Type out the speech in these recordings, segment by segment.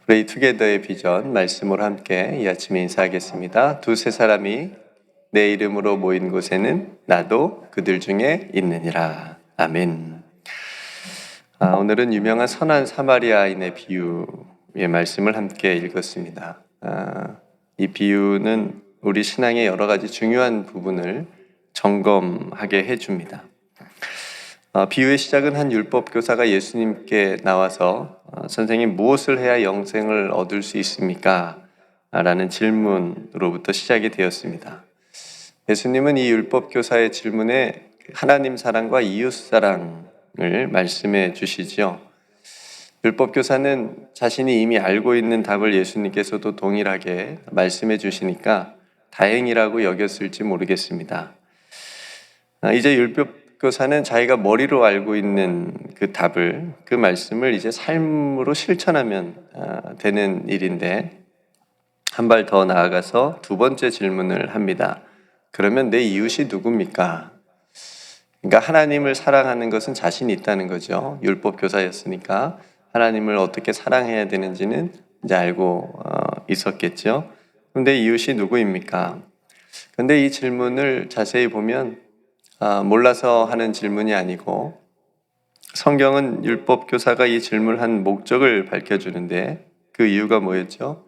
프레이 투게더의 비전 말씀으로 함께 이 아침에 인사하겠습니다. 두세 사람이 내 이름으로 모인 곳에는 나도 그들 중에 있느니라. 아멘. 오늘은 유명한 선한 사마리아인의 비유의 말씀을 함께 읽었습니다. 이 비유는 우리 신앙의 여러 가지 중요한 부분을 점검하게 해줍니다. 비유의 시작은 한 율법 교사가 예수님께 나와서 선생님, 무엇을 해야 영생을 얻을 수 있습니까? 라는 질문으로부터 시작이 되었습니다. 예수님은 이 율법 교사의 질문에 하나님 사랑과 이웃 사랑을 말씀해 주시죠. 율법 교사는 자신이 이미 알고 있는 답을 예수님께서도 동일하게 말씀해 주시니까 다행이라고 여겼을지 모르겠습니다. 이제 율법 교사는 자기가 머리로 알고 있는 그 답을, 그 말씀을 이제 삶으로 실천하면 되는 일인데, 한 발 더 나아가서 두 번째 질문을 합니다. 그러면 내 이웃이 누굽니까? 그러니까 하나님을 사랑하는 것은 자신이 있다는 거죠. 율법 교사였으니까 하나님을 어떻게 사랑해야 되는지는 이제 알고 있었겠죠. 그런데 이웃이 누구입니까? 그런데 이 질문을 자세히 보면 몰라서 하는 질문이 아니고, 성경은 율법 교사가 이 질문을 한 목적을 밝혀주는데, 그 이유가 뭐였죠?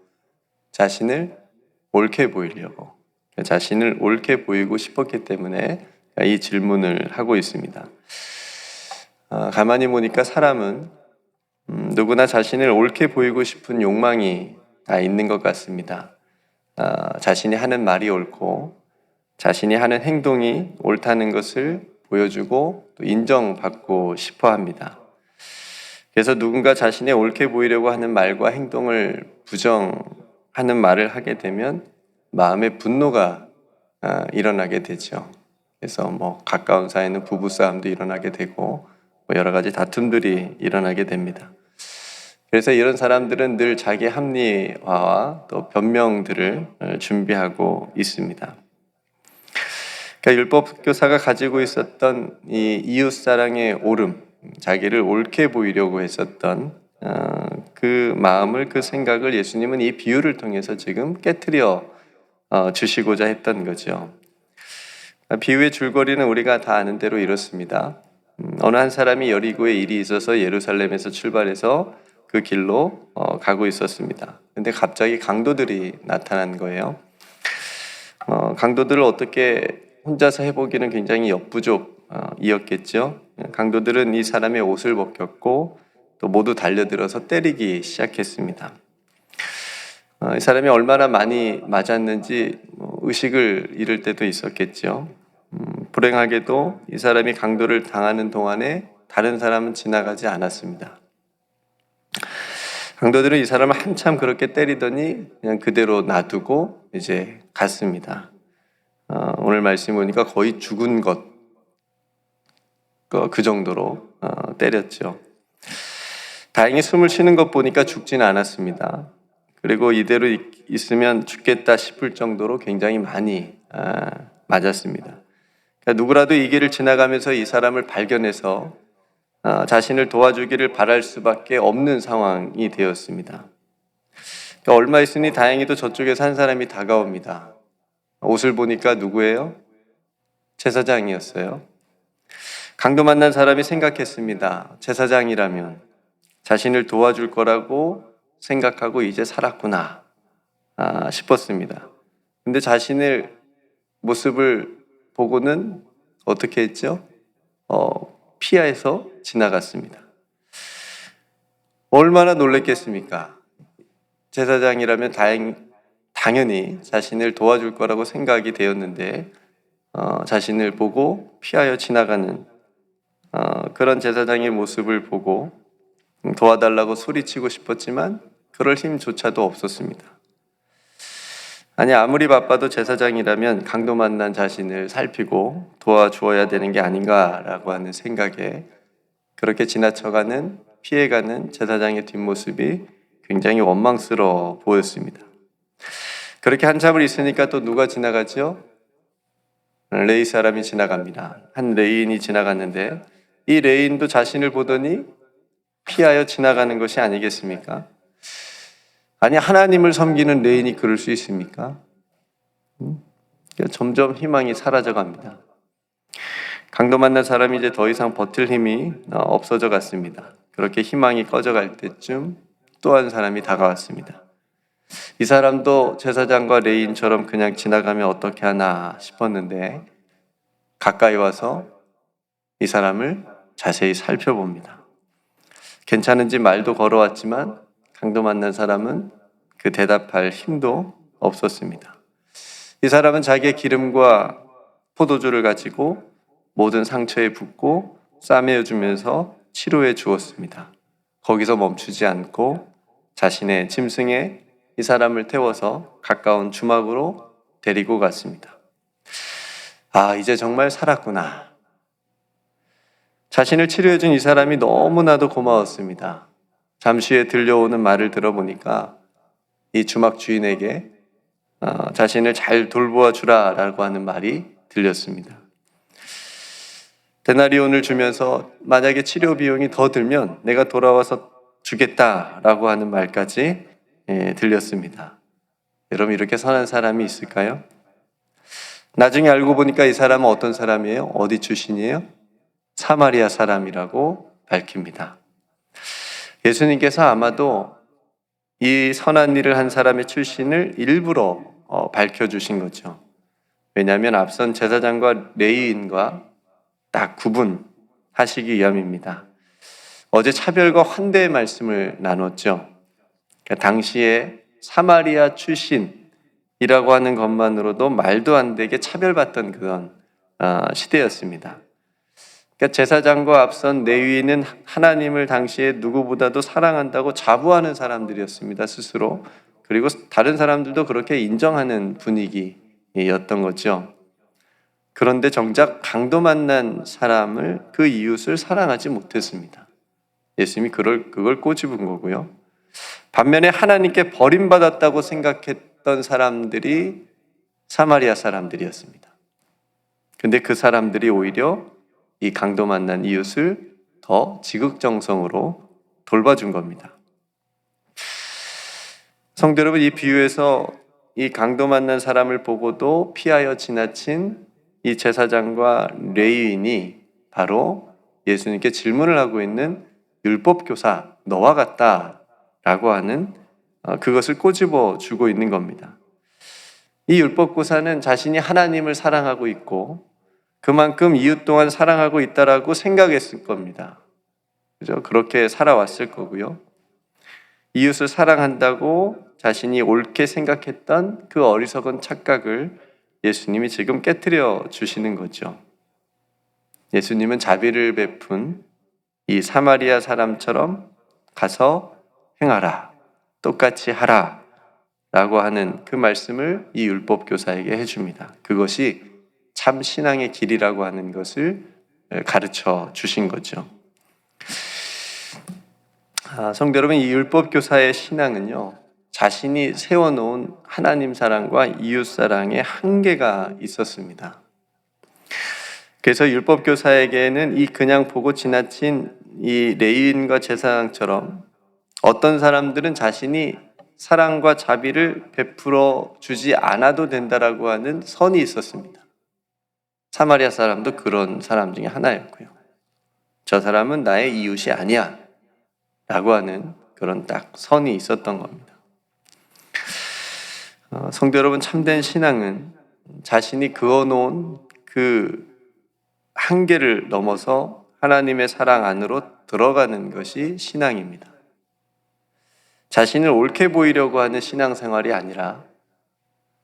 자신을 옳게 보이려고, 자신을 옳게 보이고 싶었기 때문에 이 질문을 하고 있습니다. 가만히 보니까 사람은 누구나 자신을 옳게 보이고 싶은 욕망이 다 있는 것 같습니다. 자신이 하는 말이 옳고 자신이 하는 행동이 옳다는 것을 보여주고 또 인정받고 싶어 합니다. 그래서 누군가 자신이 옳게 보이려고 하는 말과 행동을 부정하는 말을 하게 되면 마음에 분노가 일어나게 되죠. 그래서 가까운 사이에는 부부싸움도 일어나게 되고 여러 가지 다툼들이 일어나게 됩니다. 그래서 이런 사람들은 늘 자기 합리화와 또 변명들을 준비하고 있습니다. 그러니까 율법 교사가 가지고 있었던 이 이웃 사랑의 옳음, 자기를 옳게 보이려고 했었던 그 마음을, 그 생각을 예수님은 이 비유를 통해서 지금 깨트려 주시고자 했던 거죠. 비유의 줄거리는 우리가 다 아는 대로 이렇습니다. 어느 한 사람이 여리고에 일이 있어서 예루살렘에서 출발해서 그 길로 가고 있었습니다. 근데 갑자기 강도들이 나타난 거예요. 강도들을 어떻게 혼자서 해보기는 굉장히 역부족이었겠죠. 강도들은 이 사람의 옷을 벗겼고 또 모두 달려들어서 때리기 시작했습니다. 이 사람이 얼마나 많이 맞았는지 의식을 잃을 때도 있었겠죠. 불행하게도 이 사람이 강도를 당하는 동안에 다른 사람은 지나가지 않았습니다. 강도들은 이 사람을 한참 그렇게 때리더니 그냥 그대로 놔두고 이제 갔습니다. 오늘 말씀 보니까 거의 죽은 것, 그 정도로 때렸죠. 다행히 숨을 쉬는 것 보니까 죽지는 않았습니다. 그리고 이대로 있으면 죽겠다 싶을 정도로 굉장히 많이 맞았습니다. 그러니까 누구라도 이 길을 지나가면서 이 사람을 발견해서 자신을 도와주기를 바랄 수밖에 없는 상황이 되었습니다. 그러니까 얼마 있으니 다행히도 저쪽에서 한 사람이 다가옵니다. 옷을 보니까 누구예요? 제사장이었어요. 강도 만난 사람이 생각했습니다. 제사장이라면 자신을 도와줄 거라고 생각하고 이제 살았구나 싶었습니다. 근데 자신의 모습을 보고는 어떻게 했죠? 피하에서 지나갔습니다. 얼마나 놀랬겠습니까? 제사장이라면 당연히 자신을 도와줄 거라고 생각이 되었는데 자신을 보고 피하여 지나가는 그런 제사장의 모습을 보고 도와달라고 소리치고 싶었지만 그럴 힘조차도 없었습니다. 아무리 바빠도 제사장이라면 강도 만난 자신을 살피고 도와주어야 되는 게 아닌가라고 하는 생각에 그렇게 지나쳐가는, 피해가는 제사장의 뒷모습이 굉장히 원망스러워 보였습니다. 그렇게 한참을 있으니까 또 누가 지나가죠? 레위 사람이 지나갑니다. 한 레위인이 지나갔는데 이 레위인도 자신을 보더니 피하여 지나가는 것이 아니겠습니까? 아니, 하나님을 섬기는 레인이 그럴 수 있습니까? 점점 희망이 사라져 갑니다. 강도 만난 사람이 이제 더 이상 버틸 힘이 없어져 갔습니다. 그렇게 희망이 꺼져갈 때쯤 또 한 사람이 다가왔습니다. 이 사람도 제사장과 레인처럼 그냥 지나가면 어떻게 하나 싶었는데 가까이 와서 이 사람을 자세히 살펴봅니다. 괜찮은지 말도 걸어왔지만 강도 만난 사람은 그 대답할 힘도 없었습니다. 이 사람은 자기의 기름과 포도주를 가지고 모든 상처에 붓고 싸매어 주면서 치료해 주었습니다. 거기서 멈추지 않고 자신의 짐승에 이 사람을 태워서 가까운 주막으로 데리고 갔습니다. 아, 이제 정말 살았구나. 자신을 치료해 준 이 사람이 너무나도 고마웠습니다. 잠시 후에 들려오는 말을 들어보니까 이 주막 주인에게 자신을 잘 돌보아 주라라고 하는 말이 들렸습니다. 데나리온을 주면서 만약에 치료 비용이 더 들면 내가 돌아와서 주겠다라고 하는 말까지 들렸습니다. 여러분, 이렇게 선한 사람이 있을까요? 나중에 알고 보니까 이 사람은 어떤 사람이에요? 어디 출신이에요? 사마리아 사람이라고 밝힙니다. 예수님께서 아마도 이 선한 일을 한 사람의 출신을 일부러 밝혀주신 거죠. 왜냐하면 앞선 제사장과 레위인과 딱 구분하시기 위함입니다. 어제 차별과 환대의 말씀을 나눴죠. 그러니까 당시에 사마리아 출신이라고 하는 것만으로도 말도 안 되게 차별받던 그런 시대였습니다. 그러니까 제사장과 앞선 레위인은 하나님을 당시에 누구보다도 사랑한다고 자부하는 사람들이었습니다, 스스로. 그리고 다른 사람들도 그렇게 인정하는 분위기였던 거죠. 그런데 정작 강도 만난 사람을, 그 이웃을 사랑하지 못했습니다. 예수님이 그걸 꼬집은 거고요. 반면에 하나님께 버림받았다고 생각했던 사람들이 사마리아 사람들이었습니다. 근데 그 사람들이 오히려 이 강도 만난 이웃을 더 지극정성으로 돌봐준 겁니다. 성도 여러분, 이 비유에서 이 강도 만난 사람을 보고도 피하여 지나친 이 제사장과 레위인이 바로 예수님께 질문을 하고 있는 율법교사, 너와 같다라고 하는 그것을 꼬집어 주고 있는 겁니다. 이 율법교사는 자신이 하나님을 사랑하고 있고 그만큼 이웃 또한 사랑하고 있다라고 생각했을 겁니다. 그죠? 그렇게 살아왔을 거고요. 이웃을 사랑한다고 자신이 옳게 생각했던 그 어리석은 착각을 예수님이 지금 깨트려 주시는 거죠. 예수님은 자비를 베푼 이 사마리아 사람처럼 가서 행하라, 똑같이 하라 라고 하는 그 말씀을 이 율법교사에게 해줍니다. 그것이 참 신앙의 길이라고 하는 것을 가르쳐 주신 거죠. 성도 여러분, 이 율법교사의 신앙은요, 자신이 세워놓은 하나님 사랑과 이웃 사랑의 한계가 있었습니다. 그래서 율법교사에게는 이 그냥 보고 지나친 이 레위인과 제사장처럼 어떤 사람들은 자신이 사랑과 자비를 베풀어 주지 않아도 된다라고 하는 선이 있었습니다. 사마리아 사람도 그런 사람 중에 하나였고요. 저 사람은 나의 이웃이 아니야 라고 하는 그런 딱 선이 있었던 겁니다. 성도 여러분, 참된 신앙은 자신이 그어놓은 그 한계를 넘어서 하나님의 사랑 안으로 들어가는 것이 신앙입니다. 자신을 옳게 보이려고 하는 신앙생활이 아니라,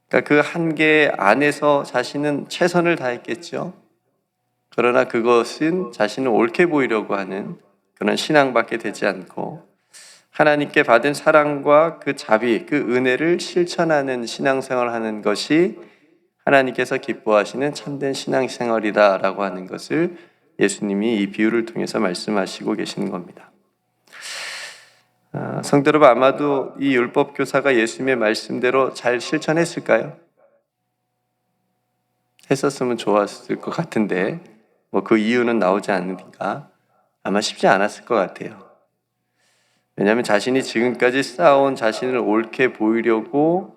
그러니까 그 한계 안에서 자신은 최선을 다했겠죠. 그러나 그것은 자신을 옳게 보이려고 하는 그런 신앙밖에 되지 않고 하나님께 받은 사랑과 그 자비, 그 은혜를 실천하는 신앙생활을 하는 것이 하나님께서 기뻐하시는 참된 신앙생활이다라고 하는 것을 예수님이 이 비유를 통해서 말씀하시고 계시는 겁니다. 성도 여러분, 아마도 이 율법교사가 예수님의 말씀대로 잘 실천했을까요? 했었으면 좋았을 것 같은데 그 이유는 나오지 않으니까 아마 쉽지 않았을 것 같아요. 왜냐하면 자신이 지금까지 쌓아온 자신을 옳게 보이려고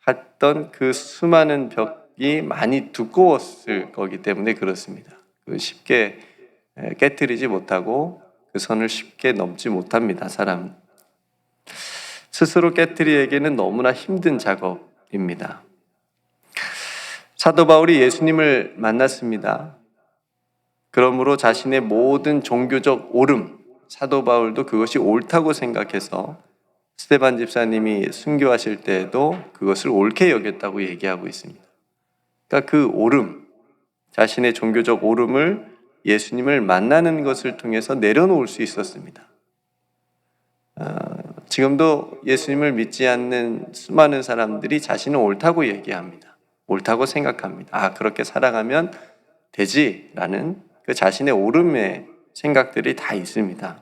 했던 그 수많은 벽이 많이 두꺼웠을 거기 때문에 그렇습니다. 쉽게 깨뜨리지 못하고 그 선을 쉽게 넘지 못합니다. 사람 스스로 깨뜨리기에는 너무나 힘든 작업입니다. 사도 바울이 예수님을 만났습니다. 그러므로 자신의 모든 종교적 옳음, 사도 바울도 그것이 옳다고 생각해서 스데반 집사님이 순교하실 때에도 그것을 옳게 여겼다고 얘기하고 있습니다. 그러니까 그 옳음, 자신의 종교적 옳음을 예수님을 만나는 것을 통해서 내려놓을 수 있었습니다. 지금도 예수님을 믿지 않는 수많은 사람들이 자신은 옳다고 얘기합니다. 옳다고 생각합니다. 그렇게 살아가면 되지라는 그 자신의 옳음의 생각들이 다 있습니다.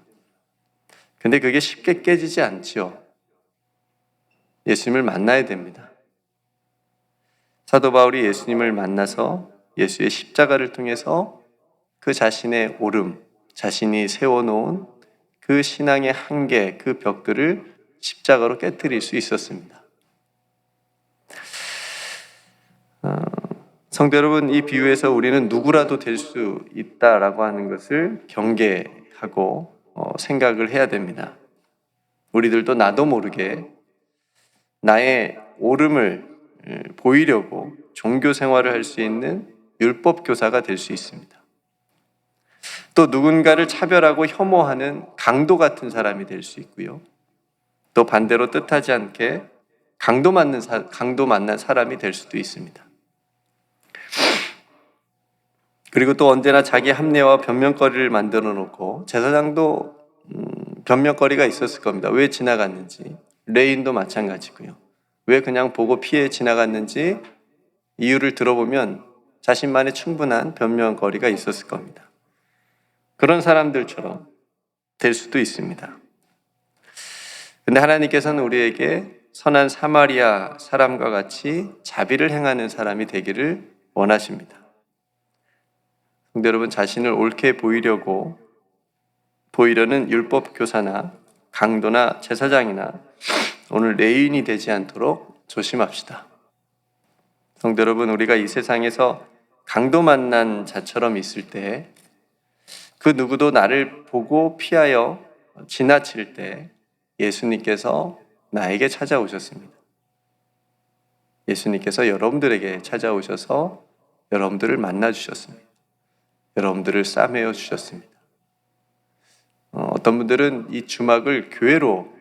근데 그게 쉽게 깨지지 않지요. 예수님을 만나야 됩니다. 사도 바울이 예수님을 만나서 예수의 십자가를 통해서 그 자신의 옳음, 자신이 세워놓은 그 신앙의 한계, 그 벽들을 십자가로 깨뜨릴 수 있었습니다. 성도 여러분, 이 비유에서 우리는 누구라도 될 수 있다라고 하는 것을 경계하고 생각을 해야 됩니다. 우리들도 나도 모르게 나의 옳음을 보이려고 종교 생활을 할 수 있는 율법 교사가 될 수 있습니다. 또 누군가를 차별하고 혐오하는 강도 같은 사람이 될 수 있고요. 또 반대로 뜻하지 않게 강도 만난 사람이 될 수도 있습니다. 그리고 또 언제나 자기 합리화와 변명거리를 만들어 놓고 제사장도 변명거리가 있었을 겁니다. 왜 지나갔는지. 레인도 마찬가지고요. 왜 그냥 보고 피해 지나갔는지 이유를 들어보면 자신만의 충분한 변명거리가 있었을 겁니다. 그런 사람들처럼 될 수도 있습니다. 근데 하나님께서는 우리에게 선한 사마리아 사람과 같이 자비를 행하는 사람이 되기를 원하십니다. 성도 여러분, 자신을 옳게 보이려는 율법 교사나 강도나 제사장이나 오늘 레인이 되지 않도록 조심합시다. 성도 여러분, 우리가 이 세상에서 강도 만난 자처럼 있을 때 그 누구도 나를 보고 피하여 지나칠 때 예수님께서 나에게 찾아오셨습니다. 예수님께서 여러분들에게 찾아오셔서 여러분들을 만나주셨습니다. 여러분들을 싸매어 주셨습니다. 어떤 분들은 이 주막을 교회로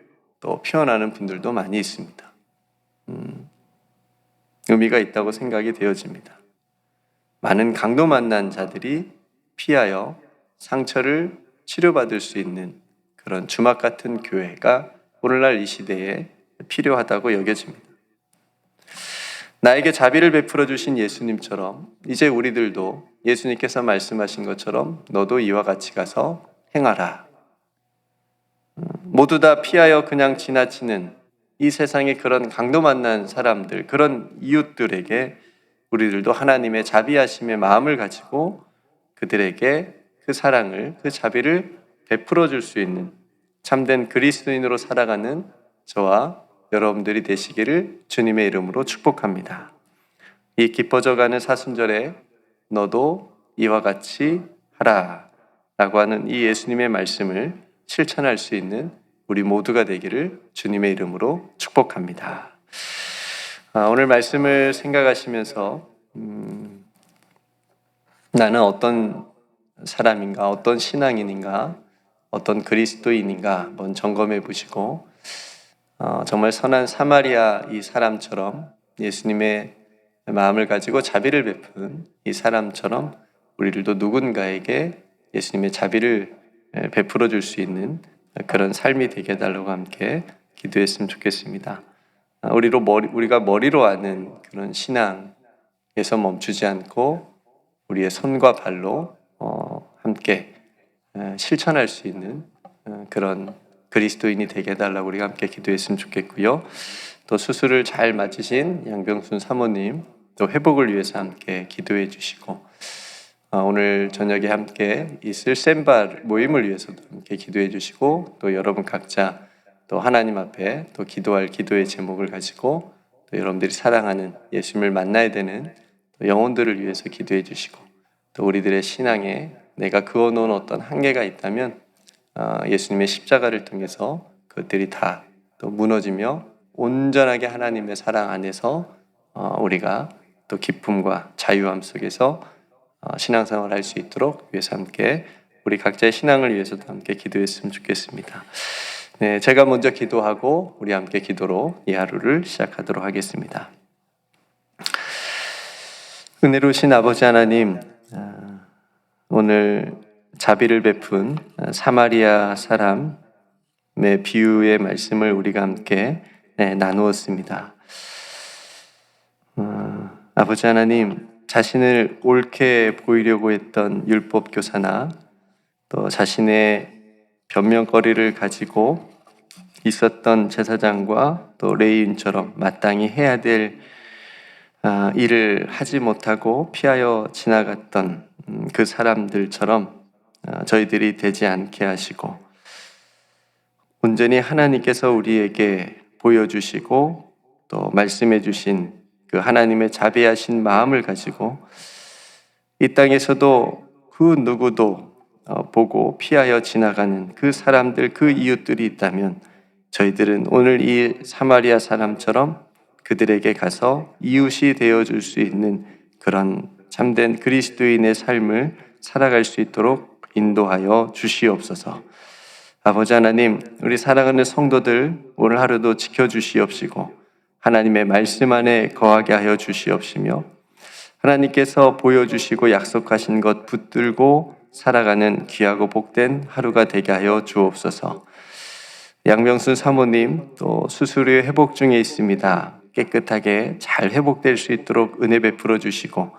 또 표현하는 분들도 많이 있습니다. 의미가 있다고 생각이 되어집니다. 많은 강도 만난 자들이 피하여 상처를 치료받을 수 있는 그런 주막 같은 교회가 오늘날 이 시대에 필요하다고 여겨집니다. 나에게 자비를 베풀어 주신 예수님처럼 이제 우리들도 예수님께서 말씀하신 것처럼 너도 이와 같이 가서 행하라. 모두 다 피하여 그냥 지나치는 이 세상의 그런 강도 만난 사람들, 그런 이웃들에게 우리들도 하나님의 자비하심의 마음을 가지고 그들에게 그 사랑을, 그 자비를 베풀어 줄 수 있는 참된 그리스도인으로 살아가는 저와 여러분들이 되시기를 주님의 이름으로 축복합니다. 이 깊어져가는 사순절에 너도 이와 같이 하라 라고 하는 이 예수님의 말씀을 실천할 수 있는 우리 모두가 되기를 주님의 이름으로 축복합니다. 오늘 말씀을 생각하시면서 나는 어떤 사람인가, 어떤 신앙인인가, 어떤 그리스도인인가 한번 점검해 보시고 정말 선한 사마리아 이 사람처럼 예수님의 마음을 가지고 자비를 베푼 이 사람처럼 우리들도 누군가에게 예수님의 자비를 베풀어 줄 수 있는 그런 삶이 되게 해달라고 함께 기도했으면 좋겠습니다. 우리가 머리로 아는 그런 신앙에서 멈추지 않고 우리의 손과 발로 함께 실천할 수 있는 그런 그리스도인이 되게 해달라고 우리가 함께 기도했으면 좋겠고요. 또 수술을 잘 마치신 양병순 사모님 또 회복을 위해서 함께 기도해 주시고 오늘 저녁에 함께 있을 샘바 모임을 위해서도 함께 기도해 주시고 또 여러분 각자 또 하나님 앞에 또 기도할 기도의 제목을 가지고 또 여러분들이 사랑하는 예수님을 만나야 되는 영혼들을 위해서 기도해 주시고, 또 우리들의 신앙에 내가 그어놓은 어떤 한계가 있다면 예수님의 십자가를 통해서 그것들이 다 또 무너지며 온전하게 하나님의 사랑 안에서 우리가 또 기쁨과 자유함 속에서 신앙생활을 할 수 있도록 위해서 함께 우리 각자의 신앙을 위해서도 함께 기도했으면 좋겠습니다. 네, 제가 먼저 기도하고 우리 함께 기도로 이 하루를 시작하도록 하겠습니다. 은혜로우신 아버지 하나님, 오늘 자비를 베푼 사마리아 사람의 비유의 말씀을 우리가 함께 나누었습니다. 아버지 하나님, 자신을 옳게 보이려고 했던 율법 교사나 또 자신의 변명거리를 가지고 있었던 제사장과 또 레위인처럼 마땅히 해야 될 일을 하지 못하고 피하여 지나갔던 그 사람들처럼 저희들이 되지 않게 하시고, 온전히 하나님께서 우리에게 보여주시고 또 말씀해 주신 그 하나님의 자비하신 마음을 가지고 이 땅에서도 그 누구도 보고 피하여 지나가는 그 사람들, 그 이웃들이 있다면 저희들은 오늘 이 사마리아 사람처럼 그들에게 가서 이웃이 되어줄 수 있는 그런 참된 그리스도인의 삶을 살아갈 수 있도록 인도하여 주시옵소서. 아버지 하나님, 우리 사랑하는 성도들 오늘 하루도 지켜주시옵시고 하나님의 말씀 안에 거하게 하여 주시옵시며, 하나님께서 보여주시고 약속하신 것 붙들고 살아가는 귀하고 복된 하루가 되게 하여 주옵소서. 양명순 사모님 또 수술 후에 회복 중에 있습니다. 깨끗하게 잘 회복될 수 있도록 은혜 베풀어 주시고,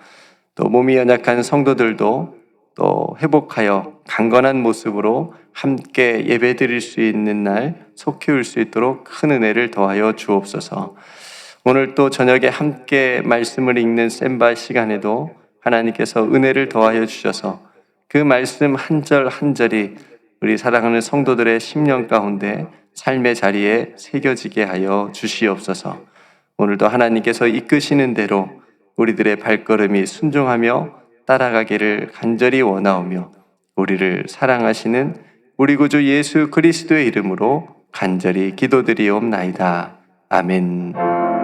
또 몸이 연약한 성도들도 또 회복하여 강건한 모습으로 함께 예배 드릴 수 있는 날 속 키울 수 있도록 큰 은혜를 더하여 주옵소서. 오늘 또 저녁에 함께 말씀을 읽는 셈바 시간에도 하나님께서 은혜를 더하여 주셔서 그 말씀 한 절 한 절이 우리 사랑하는 성도들의 심령 가운데 삶의 자리에 새겨지게 하여 주시옵소서. 오늘도 하나님께서 이끄시는 대로 우리들의 발걸음이 순종하며 따라가기를 간절히 원하오며, 우리를 사랑하시는 우리 구주 예수 그리스도의 이름으로 간절히 기도드리옵나이다. 아멘.